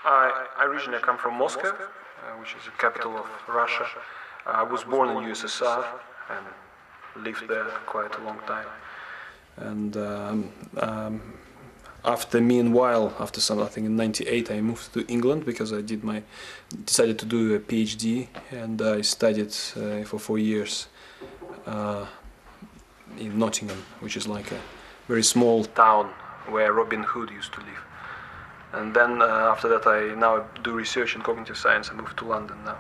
I originally come from Moscow, which is the capital of Russia. I was born in USSR and lived there quite a long time. And after some, I think in '98, I moved to England because I decided to do a PhD, and I studied for 4 years in Nottingham, which is like a very small town where Robin Hood used to live. And then after that, I now do research in cognitive science. I moved to London now.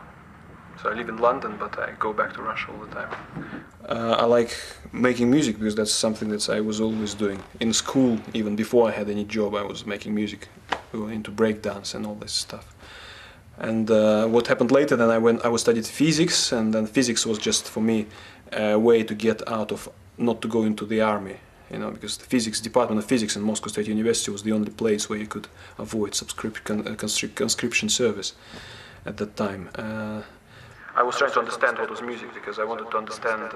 So I live in London, but I go back to Russia all the time. I like making music because that's something that I was always doing. In school, even before I had any job, I was making music. We were into breakdance and all this stuff. And what happened later, then I studied physics, and then physics was just for me a way to get out of, not to go into the army. You know, because the Department of Physics in Moscow State University was the only place where you could avoid conscription service at that time. I was trying to understand what was music because I wanted to understand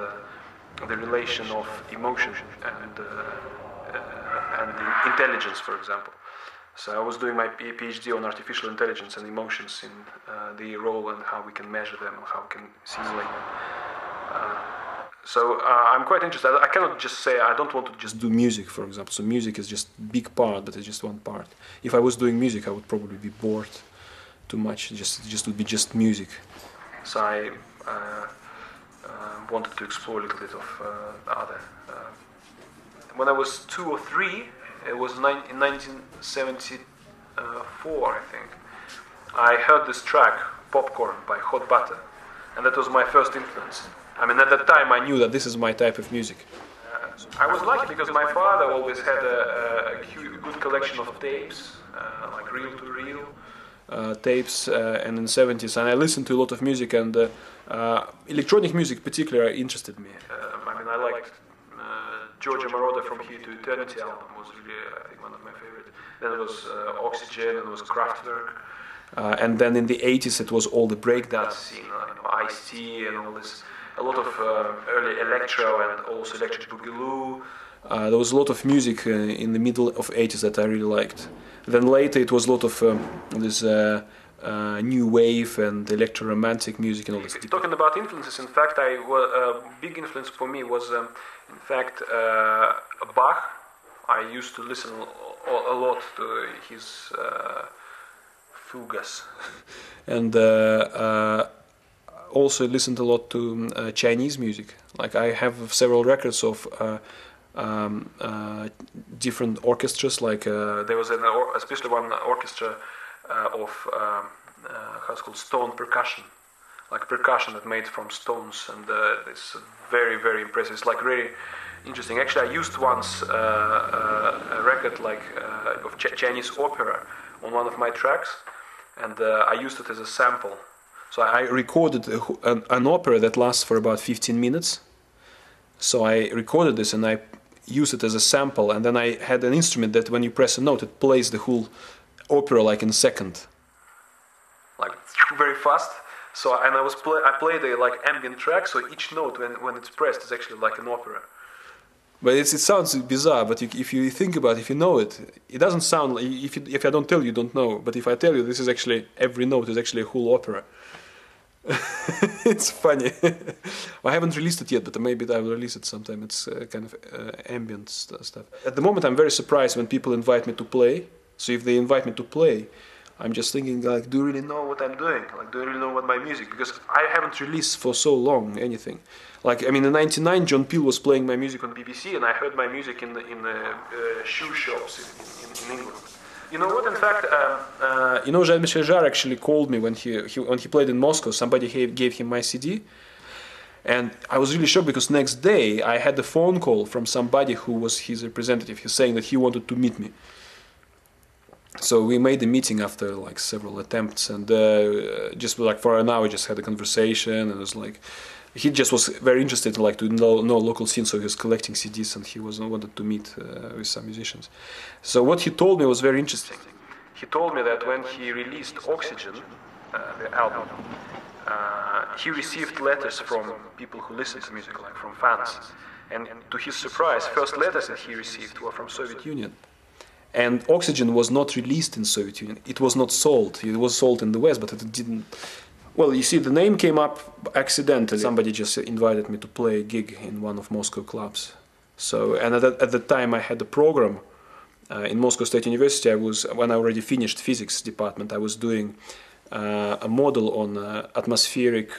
the relation of emotion and the intelligence, for example. So I was doing my PhD on artificial intelligence and emotions in the role and how we can measure them and how we can simulate them. So I'm quite interested. I cannot just say I don't want to just do music, for example. So music is just a big part, but it's just one part. If I was doing music, I would probably be bored too much. It just would be just music. So I wanted to explore a little bit of other. When I was 2 or 3, it was in 1974, I think. I heard this track, "Popcorn" by Hot Butter, and that was my first influence. I mean, at that time, I knew that this is my type of music. I was lucky because my father always had a good collection of tapes, like reel-to-reel tapes, and in the '70s. And I listened to a lot of music, and electronic music particularly interested me. I mean, I liked Giorgio Moroder from Here to Eternity album was really, I think, one of my favorites. Then it was Oxygen, and it was Kraftwerk. And then in the '80s, it was all the breakdance scene, Ice-T and all this. A lot of early electro and also electric boogaloo. There was a lot of music in the middle of '80s that I really liked. Then later it was a lot of this new wave and electro-romantic music and all this. Talking about influences, in fact, a big influence for me was, in fact, Bach. I used to listen a lot to his fugas. And also listened a lot to Chinese music. Like I have several records of different orchestras. Like there was especially one orchestra of how it's called, stone percussion, like percussion that made from stones, and it's very, very impressive. It's like very interesting. Actually, I used once a record like of Chinese opera on one of my tracks, and I used it as a sample. So I recorded an opera that lasts for about 15 minutes. So I recorded this and I used it as a sample, and then I had an instrument that when you press a note, it plays the whole opera like in a second, like very fast. So and I played a like ambient track, so each note when it's pressed is actually like an opera. But it sounds bizarre, but if you think about it, if you know it, it doesn't sound like, if I don't tell you, you don't know. But if I tell you, this is actually, every note is actually a whole opera. It's funny. I haven't released it yet, but maybe I will release it sometime. It's kind of ambient stuff. At the moment, I'm very surprised when people invite me to play. So if they invite me to play, I'm just thinking, like, do you really know what I'm doing? Like, do you really know what my music? Because I haven't released for so long anything. Like, I mean, in '99, John Peel was playing my music on BBC, and I heard my music in the shoe shops in England. You know what? In fact, Jean-Michel Jarre actually called me when he played in Moscow. Somebody gave him my CD, and I was really shocked because next day I had a phone call from somebody who was his representative. He's saying that he wanted to meet me. So we made a meeting after like several attempts, and just like for an hour, just had a conversation, and it was like. He just was very interested, like, to know local scene, so he was collecting CDs, and he wanted to meet with some musicians. So what he told me was very interesting. He told me that when he released Oxygen, the album, he received letters from people who listen to music, like from fans. And to his surprise, first letters that he received were from Soviet Union. And oxygen was not released in Soviet Union. It was not sold. It was sold in the West, but it didn't. Well, you see, the name came up accidentally. Somebody just invited me to play a gig in one of Moscow clubs. So, and at the time I had a program in Moscow State University. When I already finished physics department, I was doing a model on atmospheric,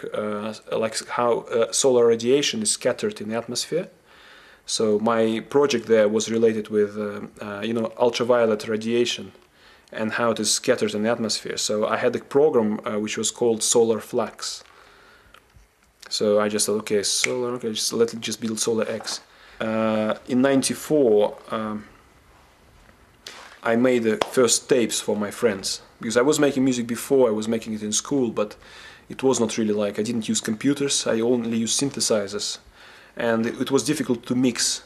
like how solar radiation is scattered in the atmosphere. So my project there was related with, ultraviolet radiation and how it is scattered in the atmosphere. So I had a program which was called Solar Flux. So I just thought, okay, solar, okay, let's just build Solar X. In '94, I made the first tapes for my friends, because I was making music before. I was making it in school, but it was not really like, I didn't use computers, I only used synthesizers, and it was difficult to mix.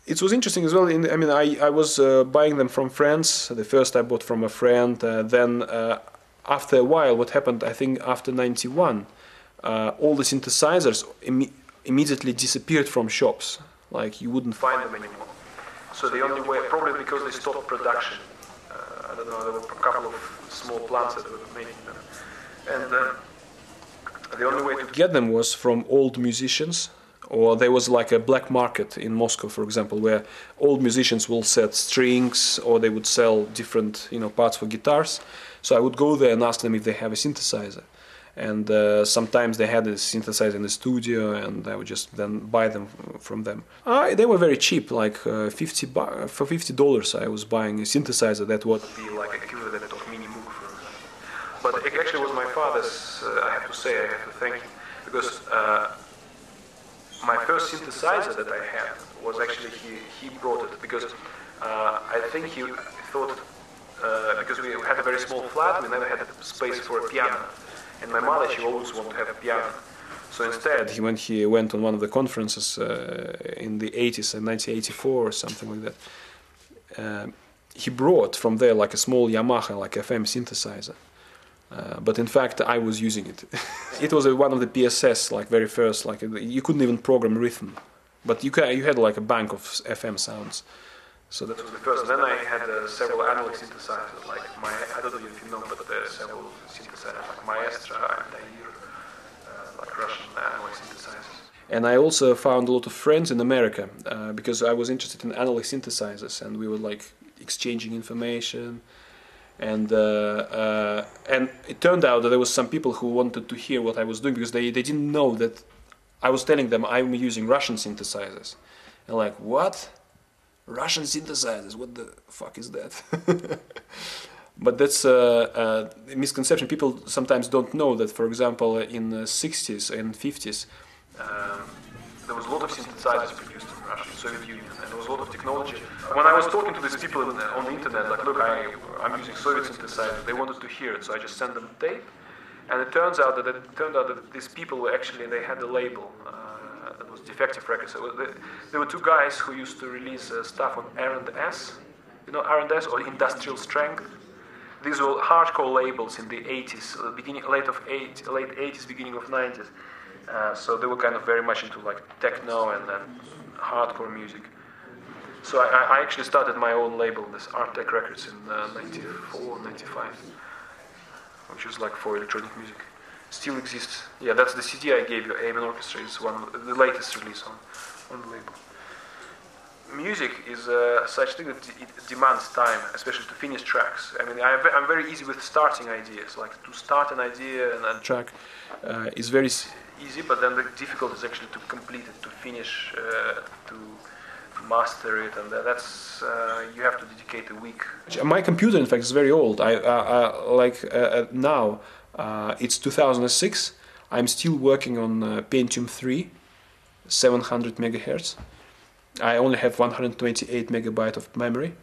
It was interesting as well. I was buying them from friends. The first I bought from a friend. Then after a while, what happened? I think after '91, all the synthesizers immediately disappeared from shops. Like you wouldn't find them anymore. So the only way, probably because they stopped production. I don't know. There were a couple of small plants that were making them, and the only way to get them was from old musicians. Or there was like a black market in Moscow, for example, where old musicians will set strings, or they would sell different, parts for guitars. So I would go there and ask them if they have a synthesizer. And sometimes they had a synthesizer in the studio, and I would just then buy them from them. They were very cheap, like for $50 I was buying a synthesizer that would be like equivalent of Mini Moog, for example. But it actually was my father's, I have to say, I have to thank him, because my first synthesizer that I had was actually, he brought it, because I think he thought, because we had a very small flat, we never had space for a piano. And my mother, she always wanted to have a piano. So instead, when he went on one of the conferences in the 80s, in 1984 or something like that, he brought from there like a small Yamaha, like FM synthesizer. But in fact, I was using it. It was one of the PSS, like very first, like you couldn't even program rhythm, but you had like a bank of FM sounds. So that was the first. And then I had several analog synthesizers, like I don't know if you know, but there are several synthesizers like Maestro and Dair, like Russian analog synthesizers. And I also found a lot of friends in America because I was interested in analog synthesizers, and we were like exchanging information. And it turned out that there was some people who wanted to hear what I was doing, because they didn't know that I was telling them I'm using Russian synthesizers. And like, what? Russian synthesizers? What the fuck is that? But that's a misconception. People sometimes don't know that, for example, in the 60s and 50s, there was a lot of synthesizers produced in Russia, in Soviet Union, and there was a lot of technology. When I was talking to these people on the internet, like, look, I'm using Soviet synthesizers, they wanted to hear it, so I just sent them tape. And it turns out that these people were actually, they had a label that was Defective Records. So there were two guys who used to release stuff on R&S, R&S, or Industrial Strength. These were hardcore labels in the 80s, late 80s, beginning of 90s. So they were kind of very much into like techno and hardcore music. So I actually started my own label, this Art Tech Records, in 94, 95, which was like for electronic music. Still exists. Yeah, that's the CD I gave you, Amen Orchestra. It's one of the latest release on the label. Music is such thing that it demands time, especially to finish tracks. I mean, I'm very easy with starting ideas. Like to start an idea and a track is very easy, but then the difficult is actually to complete it, to finish, to master it, and that's you have to dedicate a week. My computer, in fact, is very old. Now it's 2006. I'm still working on Pentium 3, 700 megahertz. I only have 128 megabyte of memory,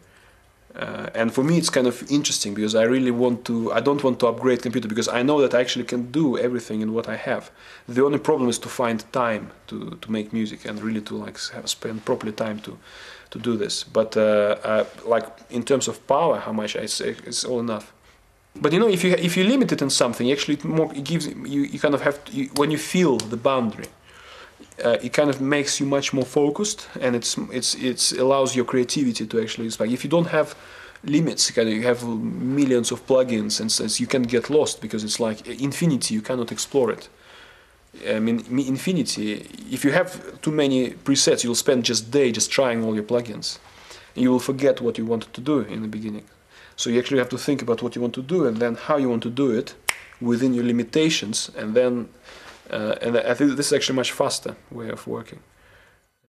and for me it's kind of interesting because I don't want to upgrade computer, because I know that I actually can do everything in what I have. The only problem is to find time to make music and really to spend properly time to do this. But like in terms of power, how much it's all enough. But if you limit it in something, actually it gives you kind of have to, when you feel the boundary. it kind of makes you much more focused, and it's allows your creativity to actually expand. If you don't have limits, kind of, you have millions of plugins, and so you can get lost because it's like infinity. You cannot explore it. I mean, infinity. If you have too many presets, you'll spend just day just trying all your plugins. You will forget what you wanted to do in the beginning. So you actually have to think about what you want to do and then how you want to do it within your limitations, and then and I think this is actually a much faster way of working.